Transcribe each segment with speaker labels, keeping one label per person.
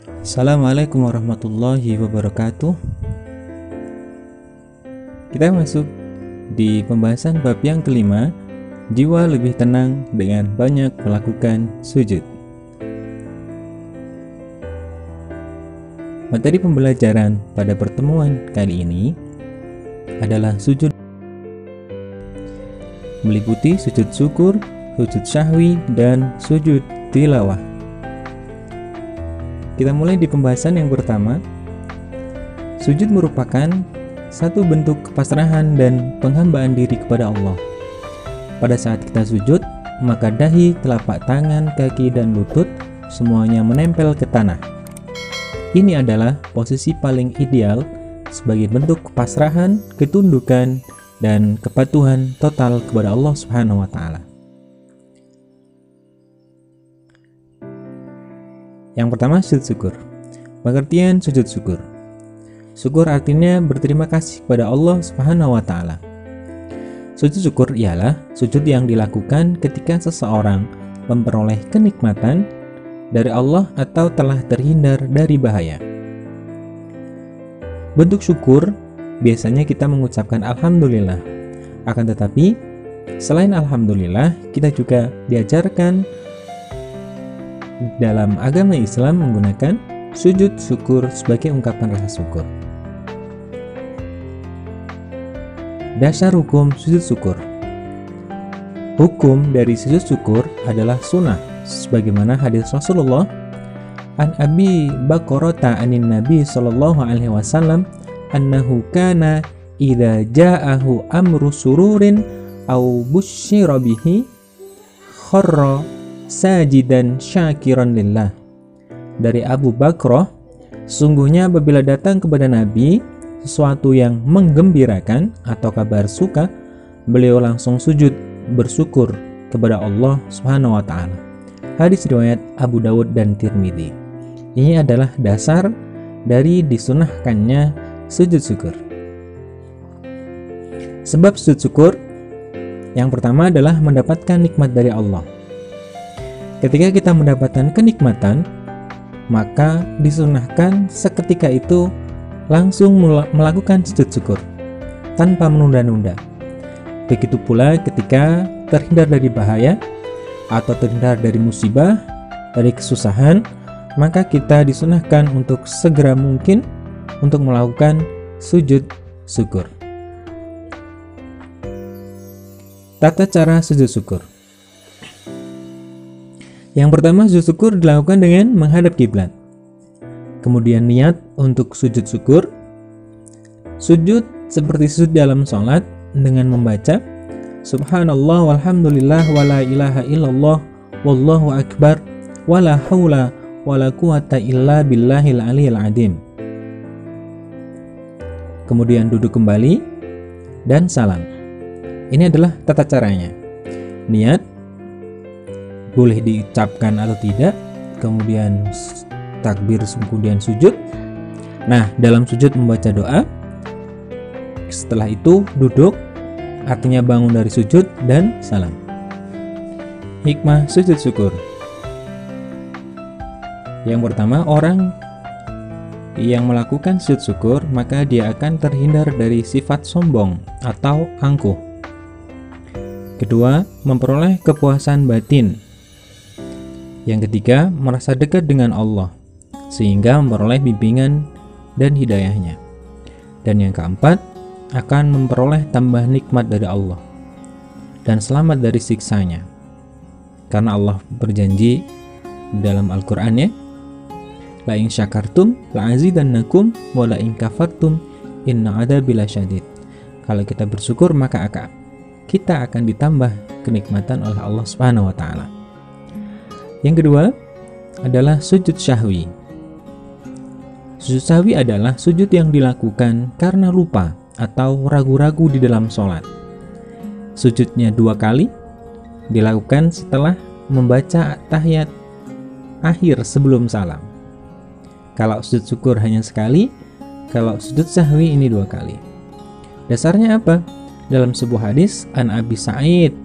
Speaker 1: Assalamualaikum warahmatullahi wabarakatuh. Kita masuk di pembahasan bab yang kelima, jiwa lebih tenang dengan banyak melakukan sujud. Materi pembelajaran pada pertemuan kali ini adalah sujud, meliputi sujud syukur, sujud syahwi, dan sujud tilawah. Kita mulai di pembahasan yang pertama. Sujud merupakan satu bentuk kepasrahan dan penghambaan diri kepada Allah. Pada saat kita sujud, maka dahi, telapak tangan, kaki, dan lutut semuanya menempel ke tanah. Ini adalah posisi paling ideal sebagai bentuk kepasrahan, ketundukan, dan kepatuhan total kepada Allah Subhanahu wa Ta'ala. Yang pertama, sujud syukur. Pengertian sujud syukur. Syukur artinya berterima kasih kepada Allah Subhanahu wa Ta'ala. Sujud syukur ialah sujud yang dilakukan ketika seseorang memperoleh kenikmatan dari Allah atau telah terhindar dari bahaya. Bentuk syukur biasanya kita mengucapkan alhamdulillah. Akan tetapi, selain alhamdulillah, kita juga diajarkan dalam agama Islam menggunakan sujud syukur sebagai ungkapan rasa syukur. Dasar hukum sujud syukur. Hukum dari sujud syukur adalah sunnah, sebagaimana hadis Rasulullah an Abi Bakrata anin Nabi sallallahu alaihi wasallam annahu kana idza ja'ahu amru sururin aw busyira bihi kharra sajidan syakiran lillah. Dari Abu Bakrah, sungguhnya apabila datang kepada Nabi sesuatu yang menggembirakan atau kabar suka, beliau langsung sujud bersyukur kepada Allah Subhanahu wa Ta'ala. Hadis riwayat Abu Dawud dan Tirmidzi. Ini adalah dasar dari disunahkannya sujud syukur. Sebab sujud syukur yang pertama adalah mendapatkan nikmat dari Allah. Ketika kita mendapatkan kenikmatan, maka disunahkan seketika itu langsung melakukan sujud syukur tanpa menunda-nunda. Begitu pula ketika terhindar dari bahaya atau terhindar dari musibah, dari kesusahan, maka kita disunahkan untuk segera mungkin untuk melakukan sujud syukur. Tata cara sujud syukur. Yang pertama, sujud syukur dilakukan dengan menghadap kiblat. Kemudian niat untuk sujud syukur. Sujud seperti sujud dalam sholat dengan membaca Subhanallah walhamdulillah wala ilaha illallah wallahu akbar wala hawla wala quwata illa billahil aliyil adim. Kemudian duduk kembali dan salam. Ini adalah tata caranya. Niat boleh diucapkan atau tidak, kemudian takbir, kemudian sujud. Nah, dalam sujud membaca doa. Setelah itu duduk, artinya bangun dari sujud, dan salam. Hikmah sujud syukur. Yang pertama, orang yang melakukan sujud syukur maka dia akan terhindar dari sifat sombong atau angkuh. Kedua, memperoleh kepuasan batin. Yang ketiga, merasa dekat dengan Allah sehingga memperoleh bimbingan dan hidayahnya. Dan yang keempat, akan memperoleh tambah nikmat dari Allah dan selamat dari siksanya. Karena Allah berjanji dalam Al-Qur'an, ya, la in syakartum la azidannakum wa la in kafartum inna adzabi lasyadid. Kalau kita bersyukur maka kita akan ditambah kenikmatan oleh Allah Subhanahu wa Ta'ala. Yang kedua adalah sujud syahwi. Sujud syahwi adalah sujud yang dilakukan karena lupa atau ragu-ragu di dalam sholat. Sujudnya 2 kali, dilakukan setelah membaca tahiyat akhir sebelum salam. Kalau sujud syukur hanya sekali, kalau sujud syahwi ini 2 kali. Dasarnya apa? Dalam sebuah hadis an Abi Sa'id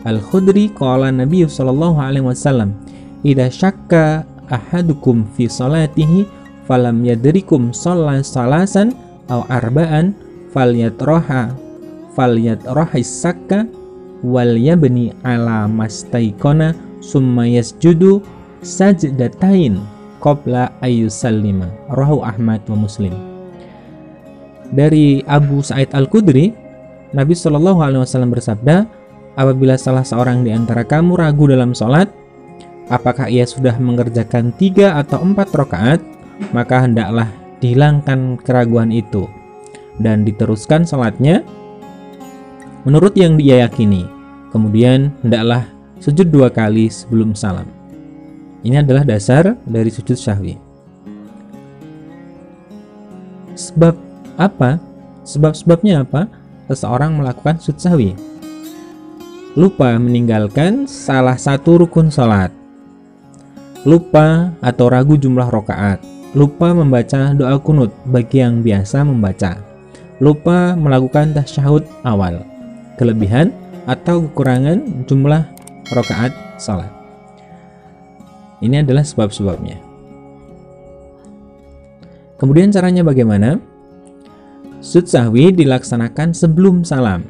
Speaker 1: Al-Khudri qala Nabi sallallahu alaihi wasallam idza syakka ahadukum fi salatihi falam yadrikum shalla salasan aw arba'an falyatrahis sakka wal yabni ala mastaikona summa yasjudu sajdatain qabla ayyusallima. Rawahu Ahmad wa Muslim. Dari Abu Sa'id Al-Khudri, Nabi Shallallahu alaihi wasallam bersabda, apabila salah seorang di antara kamu ragu dalam sholat, apakah ia sudah mengerjakan 3 atau 4 rakaat, maka hendaklah dihilangkan keraguan itu dan diteruskan sholatnya menurut yang dia yakini. Kemudian hendaklah sujud 2 kali sebelum salam. Ini adalah dasar dari sujud syahwi. Sebab apa? Sebab-sebabnya apa? Seseorang melakukan sujud syahwi. Lupa meninggalkan salah satu rukun sholat, lupa atau ragu jumlah rakaat, lupa membaca doa kunut bagi yang biasa membaca, lupa melakukan tasyahud awal, kelebihan atau kekurangan jumlah rakaat salat. Ini adalah sebab-sebabnya. Kemudian caranya bagaimana? Sujud sahwi dilaksanakan sebelum salam.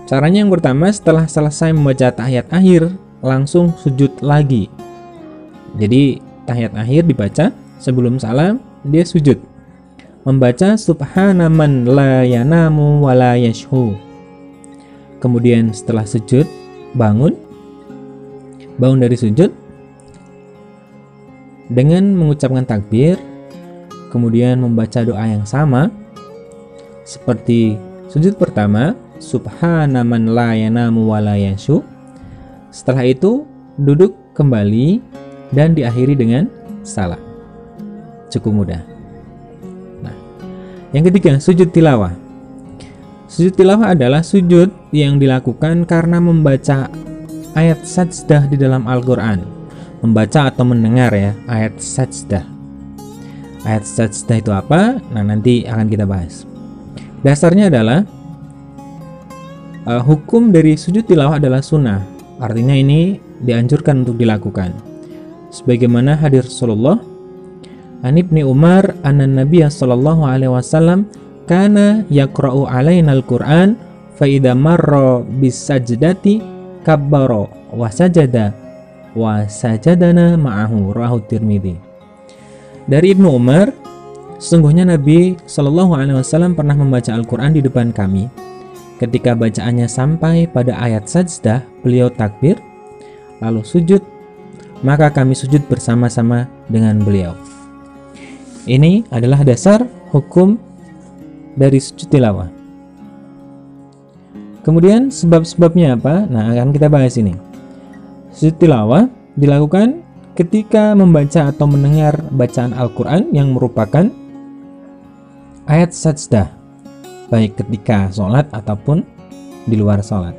Speaker 1: Caranya yang pertama, setelah selesai membaca tahiyat akhir, langsung sujud lagi. Jadi tahiyat akhir dibaca, sebelum salam dia sujud. Membaca subhana man la yanamu wa la yashhu. Kemudian setelah sujud, bangun dari sujud dengan mengucapkan takbir, kemudian membaca doa yang sama seperti sujud pertama, subhana man la yanamu wa la yashhu. Setelah itu duduk kembali dan diakhiri dengan salam. Cukup mudah. Nah, yang ketiga, sujud tilawah. Sujud tilawah adalah sujud yang dilakukan karena membaca ayat sajdah di dalam Al-Quran. Membaca atau mendengar ya, ayat sajdah. Ayat sajdah itu apa? Nah, nanti akan kita bahas. Dasarnya adalah hukum dari sujud tilawah adalah sunnah. Artinya ini dianjurkan untuk dilakukan. Sebagaimana hadis Rasulullah, An Ibni Umar anna Nabiya sallallahu alaihi wasallam kana yaqra'u alaina al-Qur'an fa idza marra bis sajdati kabbara wa sajada wa sajadana ma'ahu. Rawahu Tirmidzi. Dari Ibnu Umar, sesungguhnya Nabi sallallahu alaihi wasallam pernah membaca Al-Qur'an di depan kami. Ketika bacaannya sampai pada ayat sajdah, beliau takbir lalu sujud, maka kami sujud bersama-sama dengan beliau. Ini adalah dasar hukum dari sujud tilawah. Kemudian sebab-sebabnya apa? Nah, akan kita bahas ini. Sujud tilawah dilakukan ketika membaca atau mendengar bacaan Al-Quran yang merupakan ayat sajdah, baik ketika sholat ataupun di luar sholat.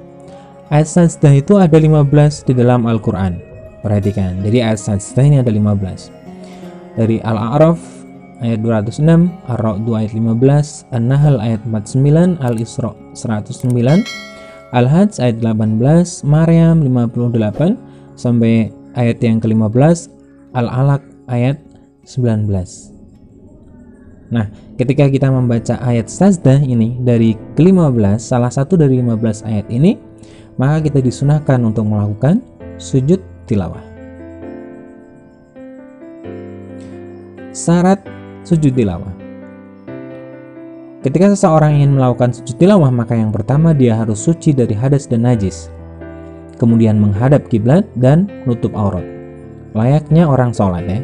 Speaker 1: Ayat sajdah itu ada 15 di dalam Al-Quran. Perhatikan, jadi ayat sajdah ini ada 15. Dari Al-A'raf ayat 206, Ar-Ra'd ayat 15, An-Nahl ayat 49, Al-Isra 109, Al-Hajj ayat 18, Maryam 58 sampai ayat yang ke-15, Al-Alaq ayat 19. Nah, ketika kita membaca ayat sajdah ini dari ke-15, salah satu dari 15 ayat ini, maka kita disunahkan untuk melakukan sujud tilawah. Syarat sujud tilawah. Ketika seseorang ingin melakukan sujud tilawah, maka yang pertama dia harus suci dari hadas dan najis, kemudian menghadap kiblat dan menutup aurat, layaknya orang sholat ya.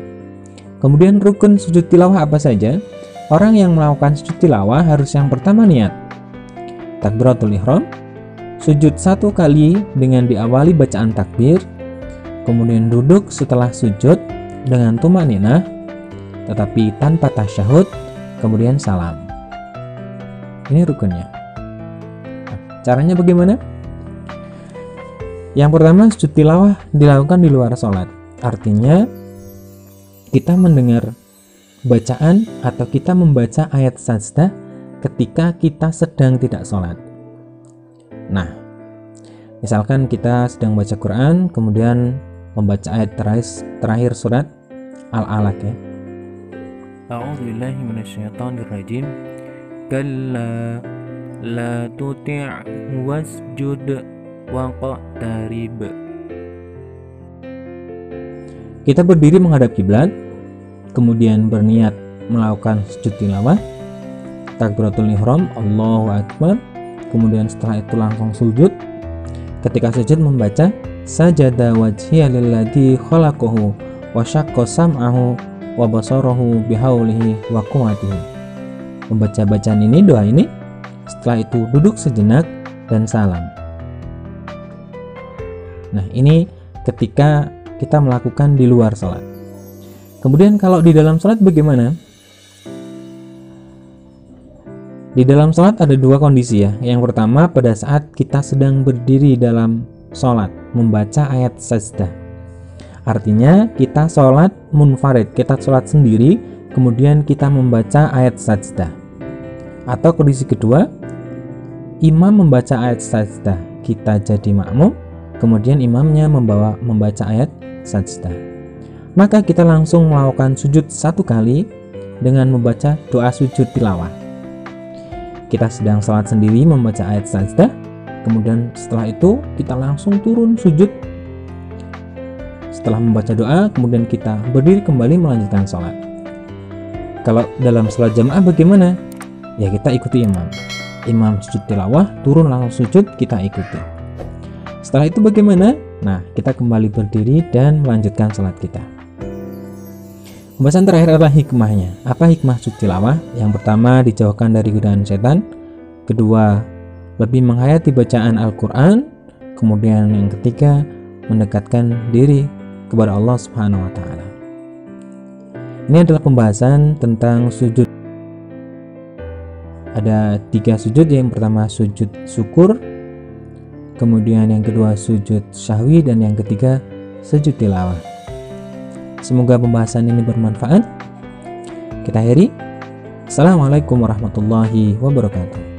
Speaker 1: Kemudian rukun sujud tilawah apa saja? Orang yang melakukan sujud tilawah harus yang pertama niat takbiratul ihram, sujud 1 kali dengan diawali bacaan takbir, kemudian duduk setelah sujud dengan tumaninah tetapi tanpa tasyahud, kemudian salam. Ini rukunnya. Nah, caranya bagaimana? Yang pertama, sujud tilawah dilakukan di luar sholat. Artinya kita mendengar bacaan atau kita membaca ayat sajdah ketika kita sedang tidak sholat. Nah, Misalkan kita sedang baca Quran, kemudian membaca ayat terakhir surat Al-Alaq ya. A'udzubillahi minasyaitonirrajim. Kalla la tuti' wasjud waqtarib. Kita berdiri menghadap kiblat, kemudian berniat melakukan sujud tilawah, takbiratul ihram, Allahu akbar, kemudian setelah itu langsung sujud. Ketika sujud membaca sajada wajhiya lilladzi khalaqahu wa syaqqa sam'ahu wa basarahu bihaulihi wa quwwatihi. Membaca bacaan ini, doa ini, setelah itu duduk sejenak dan salam. Nah, ini ketika kita melakukan di luar salat. Kemudian kalau di dalam salat bagaimana? Di dalam sholat ada dua kondisi ya. Yang pertama pada saat kita sedang berdiri dalam sholat membaca ayat sajdah. Artinya kita sholat munfarid, kita sholat sendiri, kemudian kita membaca ayat sajdah. Atau kondisi kedua, imam membaca ayat sajdah, kita jadi makmum, kemudian imamnya membaca ayat sajdah. Maka kita langsung melakukan sujud satu kali dengan membaca doa sujud tilawah. Kita sedang salat sendiri membaca ayat sajdah, kemudian setelah itu kita langsung turun sujud. Setelah membaca doa, kemudian kita berdiri kembali melanjutkan salat. Kalau dalam salat jamaah bagaimana? Ya kita ikuti imam. Imam sujud tilawah, turun langsung sujud, kita ikuti. Setelah itu bagaimana? Nah, kita kembali berdiri dan melanjutkan salat kita. Pembahasan terakhir adalah hikmahnya. Apa hikmah sujud tilawah? Yang pertama, dijauhkan dari godaan setan. Kedua, lebih menghayati bacaan Al-Quran. Kemudian yang ketiga, mendekatkan diri kepada Allah Subhanahu wa Ta'ala. Ini adalah pembahasan tentang sujud. Ada 3 sujud. Yang pertama sujud syukur, kemudian yang kedua sujud syahwi, dan yang ketiga sujud tilawah. Semoga pembahasan ini bermanfaat. Kita akhiri. Assalamualaikum warahmatullahi wabarakatuh.